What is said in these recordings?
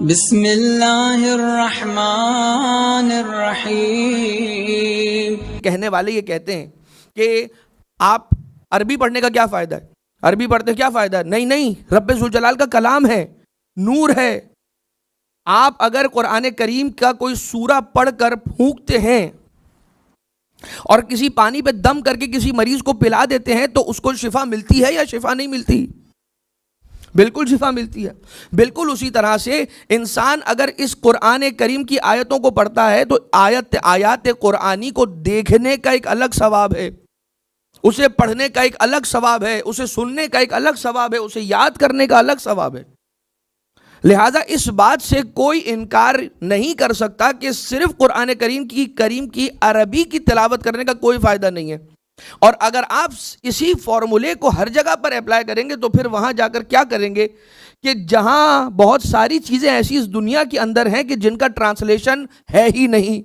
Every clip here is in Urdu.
بسم اللہ الرحمن الرحیم۔ کہنے والے یہ کہتے ہیں کہ آپ عربی پڑھنے کا کیا فائدہ ہے، عربی پڑھتے کیا فائدہ ہے؟ نہیں، رب ذوالجلال کا کلام ہے، نور ہے۔ آپ اگر قرآن کریم کا کوئی سورہ پڑھ کر پھونکتے ہیں اور کسی پانی پہ دم کر کے کسی مریض کو پلا دیتے ہیں تو اس کو شفا ملتی ہے یا شفا نہیں ملتی؟ بالکل شفا ملتی ہے۔ بالکل اسی طرح سے انسان اگر اس قرآن کریم کی آیتوں کو پڑھتا ہے تو آیات قرآنی کو دیکھنے کا ایک الگ ثواب ہے، اسے پڑھنے کا ایک الگ ثواب ہے، اسے سننے کا ایک الگ ثواب ہے، اسے یاد کرنے کا الگ ثواب ہے۔ لہٰذا اس بات سے کوئی انکار نہیں کر سکتا کہ صرف قرآن کریم کی عربی کی تلاوت کرنے کا کوئی فائدہ نہیں ہے، اور اگر آپ اسی فارمولے کو ہر جگہ پر اپلائی کریں گے تو پھر وہاں جا کر کیا کریں گے کہ جہاں بہت ساری چیزیں ایسی اس دنیا کے اندر ہیں کہ جن کا ٹرانسلیشن ہے ہی نہیں۔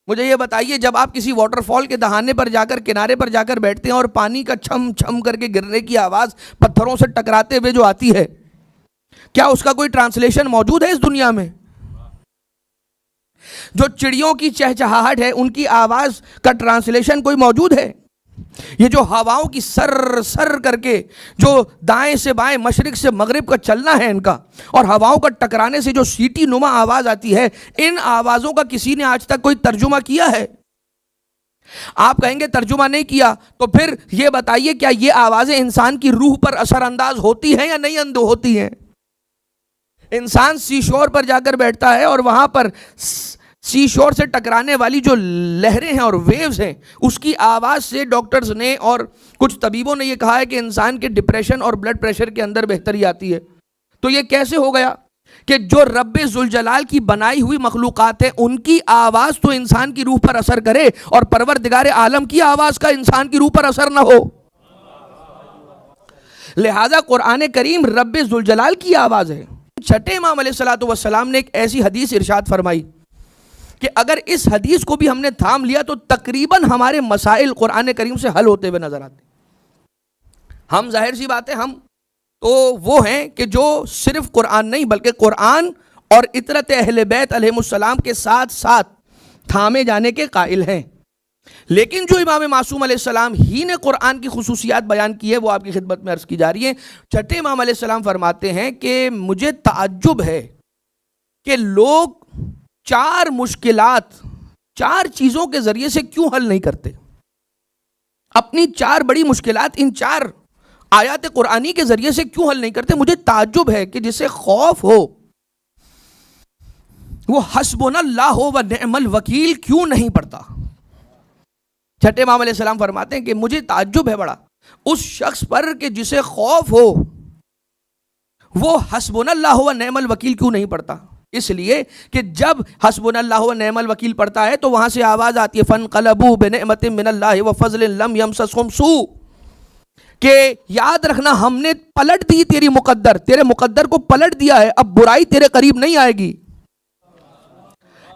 مجھے یہ بتائیے، جب آپ کسی واٹر فال کے دہانے پر جا کر کنارے پر جا کر بیٹھتے ہیں اور پانی کا چھم چھم کر کے گرنے کی آواز پتھروں سے ٹکراتے ہوئے جو آتی ہے، کیا اس کا کوئی ٹرانسلیشن موجود ہے اس دنیا میں؟ جو چڑیوں کی چہچہاہٹ ہے ان کی آواز کا ٹرانسلیشن کوئی موجود ہے؟ یہ جو ہواؤں کی سر سر کر کے جو دائیں سے بائیں مشرق سے مغرب کا چلنا ہے ان کا، اور ہواؤں کا ٹکرانے سے جو سیٹی نما آواز آتی ہے، ان آوازوں کا کسی نے آج تک کوئی ترجمہ کیا ہے؟ آپ کہیں گے ترجمہ نہیں کیا، تو پھر یہ بتائیے کیا یہ آوازیں انسان کی روح پر اثر انداز ہوتی ہیں یا نہیں ہوتی ہیں؟ انسان سی شور پر جا کر بیٹھتا ہے اور وہاں پر سی شور سے ٹکرانے والی جو لہریں ہیں اور ویوز ہیں، اس کی آواز سے ڈاکٹرز نے اور کچھ طبیبوں نے یہ کہا ہے کہ انسان کے ڈپریشن اور بلڈ پریشر کے اندر بہتری آتی ہے۔ تو یہ کیسے ہو گیا کہ جو رب ذوالجلال کی بنائی ہوئی مخلوقات ہیں ان کی آواز تو انسان کی روح پر اثر کرے اور پروردگار عالم کی آواز کا انسان کی روح پر اثر نہ ہو؟ لہذا قرآن کریم رب ذوالجلال کی آواز ہے۔ چھٹے امام علیہ السلام نے ایک ایسی حدیث ارشاد فرمائی کہ اگر اس حدیث کو بھی ہم نے تھام لیا تو تقریباً ہمارے مسائل قرآن کریم سے حل ہوتے ہوئے نظر آتے۔ ہم ظاہر سی بات ہے، ہم تو وہ ہیں کہ جو صرف قرآن نہیں بلکہ قرآن اور اطرت اہل بیت علیہ السلام کے ساتھ ساتھ تھامے جانے کے قائل ہیں، لیکن جو امام معصوم علیہ السلام ہی نے قرآن کی خصوصیات بیان کی ہے وہ آپ کی خدمت میں عرض کی جا رہی ہیں۔ چھٹے امام علیہ السلام فرماتے ہیں کہ مجھے تعجب ہے کہ لوگ چار مشکلات چار چیزوں کے ذریعے سے کیوں حل نہیں کرتے؟ اپنی چار بڑی مشکلات ان چار آیات قرآنی کے ذریعے سے کیوں حل نہیں کرتے؟ مجھے تعجب ہے کہ جسے خوف ہو وہ حسبنا اللہ و نعم الوکیل کیوں نہیں پڑھتا؟ چھٹے امام علیہ السلام فرماتے ہیں کہ مجھے تعجب ہے بڑا اس شخص پر کہ جسے خوف ہو وہ حسبنا اللہ و نعم الوکیل کیوں نہیں پڑھتا۔ اس لیے کہ جب حسبنا اللہ و نعم الوکیل پڑھتا ہے تو وہاں سے آواز آتی ہے فانقلبوا بنعمت من اللہ وفضل لم یمسسہم سوء، کہ یاد رکھنا ہم نے پلٹ دی تیری مقدر، تیرے مقدر کو پلٹ دیا ہے، اب برائی تیرے قریب نہیں آئے گی۔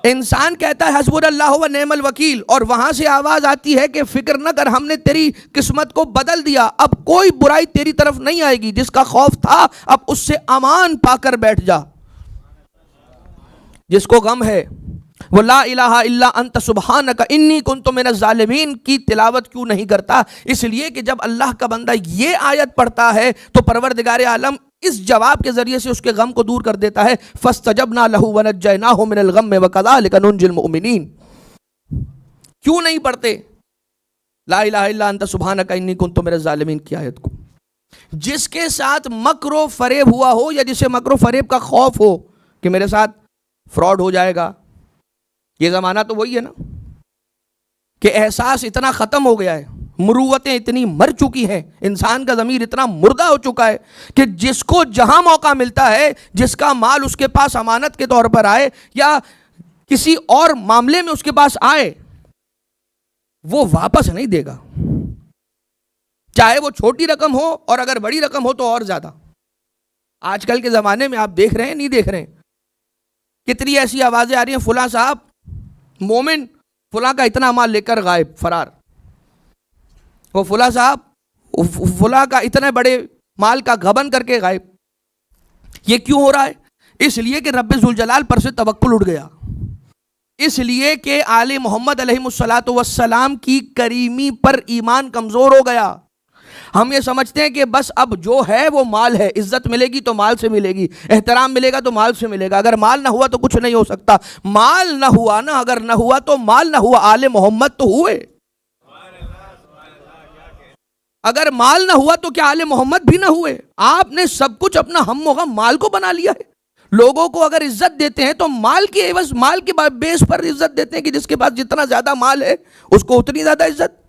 انسان کہتا ہے حسبنا اللہ و نعم الوکیل اور وہاں سے آواز آتی ہے کہ فکر نہ کر، ہم نے تیری قسمت کو بدل دیا، اب کوئی برائی تیری طرف نہیں آئے گی، جس کا خوف تھا اب اس سے امان پا کر بیٹھ جا۔ جس کو غم ہے وہ لا الہ الا انت سبحانک انی کنت من الظالمین کی تلاوت کیوں نہیں کرتا؟ اس لیے کہ جب اللہ کا بندہ یہ آیت پڑھتا ہے تو پروردگار عالم اس جواب کے ذریعے سے اس کے غم کو دور کر دیتا ہے فاستجبنا لہ ونجیناہ من الغم وکذالک ننجی المؤمنین۔ کیوں نہیں پڑھتے لا الہ الا انت سبحانک انی کنت من الظالمین کی آیت کو؟ جس کے ساتھ مکر و فریب ہوا ہو یا جسے مکر و فریب کا خوف ہو کہ میرے ساتھ فراڈ ہو جائے گا، یہ زمانہ تو وہی ہے نا کہ احساس اتنا ختم ہو گیا ہے، مروتیں اتنی مر چکی ہیں، انسان کا ضمیر اتنا مردہ ہو چکا ہے کہ جس کو جہاں موقع ملتا ہے، جس کا مال اس کے پاس امانت کے طور پر آئے یا کسی اور معاملے میں اس کے پاس آئے، وہ واپس نہیں دے گا، چاہے وہ چھوٹی رقم ہو اور اگر بڑی رقم ہو تو اور زیادہ۔ آج کل کے زمانے میں آپ دیکھ رہے ہیں نہیں دیکھ رہے ہیں، کتنی ایسی آوازیں آ رہی ہیں فلاں صاحب مومن فلاں کا اتنا مال لے کر غائب فرار، وہ فلاں صاحب فلاں کا اتنے بڑے مال کا گھبن کر کے غائب۔ یہ کیوں ہو رہا ہے؟ اس لیے کہ رب ذوالجلال پر سے توکل اٹھ گیا، اس لیے کہ آل محمد علیہ الصلوۃ والسلام کی کریمی پر ایمان کمزور ہو گیا۔ ہم یہ سمجھتے ہیں کہ بس اب جو ہے وہ مال ہے، عزت ملے گی تو مال سے ملے گی، احترام ملے گا تو مال سے ملے گا، اگر مال نہ ہوا تو کچھ نہیں ہو سکتا۔ مال نہ ہوا نا، اگر نہ ہوا تو مال نہ ہوا، آل محمد تو ہوئے۔ اگر مال نہ ہوا تو کیا آل محمد بھی نہ ہوئے؟ آپ نے سب کچھ اپنا ہم و غم مال کو بنا لیا ہے۔ لوگوں کو اگر عزت دیتے ہیں تو مال کی عوض، مال کے بیس پر عزت دیتے ہیں کہ جس کے پاس جتنا زیادہ مال ہے اس کو اتنی زیادہ عزت۔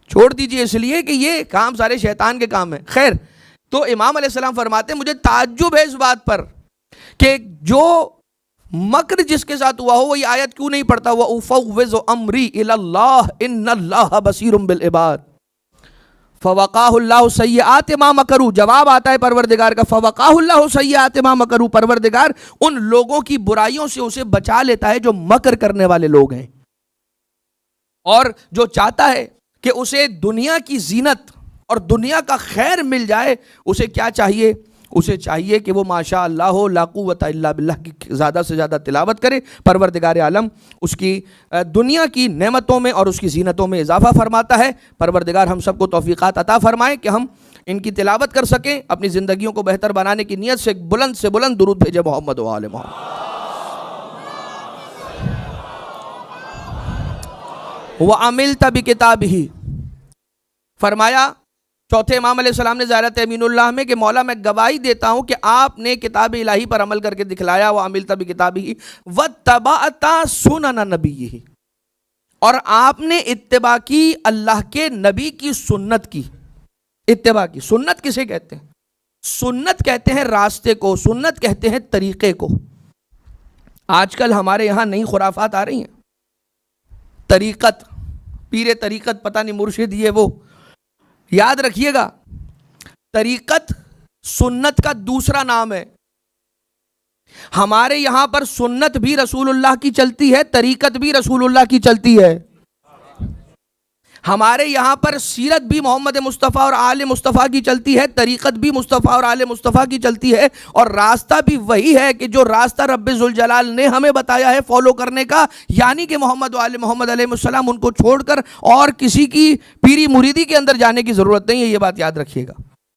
چھوڑ دیجئے، اس لیے کہ یہ کام سارے شیطان کے کام ہیں۔ خیر، تو امام علیہ السلام فرماتے ہیں مجھے تعجب ہے اس بات پر کہ جو مکر جس کے ساتھ ہوا ہو وہ یہ آیت کیوں نہیں پڑھتا، وَأُفَوِّضُ أَمْرِي إِلَى اللَّهِ إِنَّ اللَّهَ بَصِيرٌ بِالْعِبَادِ فَوَقَاهُ اللَّهُ سَيِّئَاتِ مَا مَكَرُوا۔ جواب آتا ہے پروردگار کا، فَوَقَاهُ اللَّهُ سَيِّئَاتِ مَا مَكَرُوا، پروردگار ان لوگوں کی برائیوں سے اسے بچا لیتا ہے جو مکر کرنے والے لوگ ہیں، اور جو چاہتا ہے کہ اسے دنیا کی زینت اور دنیا کا خیر مل جائے، اسے کیا چاہیے؟ اسے چاہیے کہ وہ ماشاء اللہ لا قوت الا باللہ کی زیادہ سے زیادہ تلاوت کرے۔ پروردگار عالم اس کی دنیا کی نعمتوں میں اور اس کی زینتوں میں اضافہ فرماتا ہے۔ پروردگار ہم سب کو توفیقات عطا فرمائے کہ ہم ان کی تلاوت کر سکیں، اپنی زندگیوں کو بہتر بنانے کی نیت سے بلند درود بھیجے محمد و آل محمد۔ وَعَمِلْتَ بِكِتَابِهِ، فرمایا چوتھے امام علیہ السلام نے زیارت امین اللہ میں کہ مولا میں گواہی دیتا ہوں کہ آپ نے کتاب الہی پر عمل کر کے دکھلایا، وَعَمِلْتَ بِكِتَابِهِ وَاتَّبَعْتَ سُنَنَ نَبِيِّهِ، اور آپ نے اتباع کی اللہ کے نبی کی سنت کی۔ اتباع کی، سنت کسے کہتے ہیں؟ سنت کہتے ہیں راستے کو، سنت کہتے ہیں طریقے کو۔ آج کل ہمارے یہاں نئی خرافات آ رہی ہیں، طریقت، پیر طریقت، پتہ نہیں مرشد یہ وہ۔ یاد رکھیے گا، طریقت سنت کا دوسرا نام ہے۔ ہمارے یہاں پر سنت بھی رسول اللہ کی چلتی ہے، طریقت بھی رسول اللہ کی چلتی ہے۔ ہمارے یہاں پر سیرت بھی محمد مصطفیٰ اور آل مصطفیٰ کی چلتی ہے، طریقت بھی مصطفیٰ اور آل مصطفیٰ کی چلتی ہے، اور راستہ بھی وہی ہے کہ جو راستہ رب ذوالجلال نے ہمیں بتایا ہے فالو کرنے کا، یعنی کہ محمد و آل محمد علیہ السلام، ان کو چھوڑ کر اور کسی کی پیری مریدی کے اندر جانے کی ضرورت نہیں ہے، یہ بات یاد رکھیے گا۔